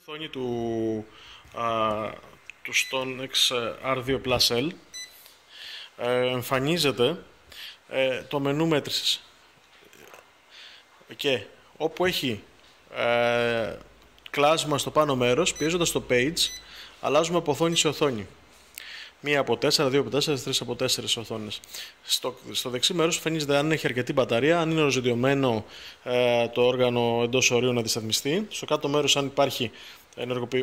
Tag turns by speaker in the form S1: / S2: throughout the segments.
S1: Οθόνη του StoneX R2 Plus L εμφανίζεται το μενού μέτρησης και όπου έχει κλάσμα στο πάνω μέρος, πιέζοντας το page, αλλάζουμε από οθόνη σε οθόνη. Μία από 4, 2 από 4, 3 από 4 οθόνες. Στο δεξί μέρος εμφανίζεται αν έχει αρκετή μπαταρία, αν είναι οριζοντιωμένο το όργανο εντός ορίου να αντισταθμιστεί. Στο κάτω μέρος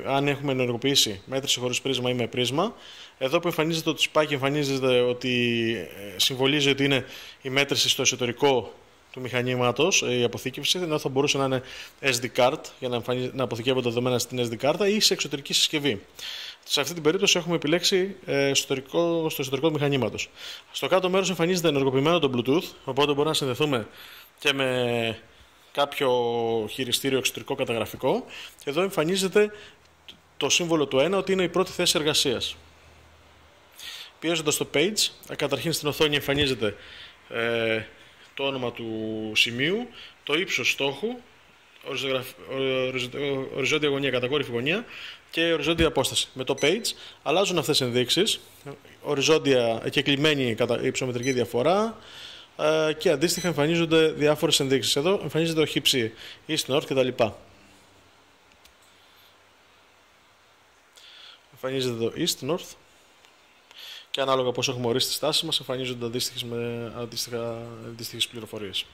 S1: αν έχουμε ενεργοποιήσει μέτρηση χωρίς πρίσμα ή με πρίσμα. Εδώ που εμφανίζεται το τσιπάκι, εμφανίζεται ότι συμβολίζει ότι είναι η μέτρηση στο εσωτερικό του μηχανήματος, η αποθήκευση, ενώ θα μπορούσε να είναι SD card για να αποθηκεύονται δεδομένα στην SD κάρτα ή σε εξωτερική συσκευή. Σε αυτή την περίπτωση έχουμε επιλέξει στο εσωτερικό του μηχανήματος. Στο κάτω μέρος εμφανίζεται ενεργοποιημένο το Bluetooth, οπότε μπορούμε να συνδεθούμε και με κάποιο χειριστήριο εξωτερικό καταγραφικό. Και εδώ εμφανίζεται το σύμβολο του 1 ότι είναι η πρώτη θέση εργασίας. Πιέζοντας το page, καταρχήν στην οθόνη εμφανίζεται το όνομα του σημείου, το ύψος στόχου, οριζόντια γωνία, κατακόρυφη γωνία και οριζόντια απόσταση. Με το page αλλάζουν αυτές οι ενδείξεις, οριζόντια και κλιμμένη υψομετρική διαφορά και αντίστοιχα εμφανίζονται διάφορες ενδείξεις. Εδώ εμφανίζεται ο χύψη East North κτλ. Εμφανίζεται το East North και ανάλογα πώς έχουμε ορίσει τις τάσεις μας εμφανίζονται αντίστοιχες πληροφορίες.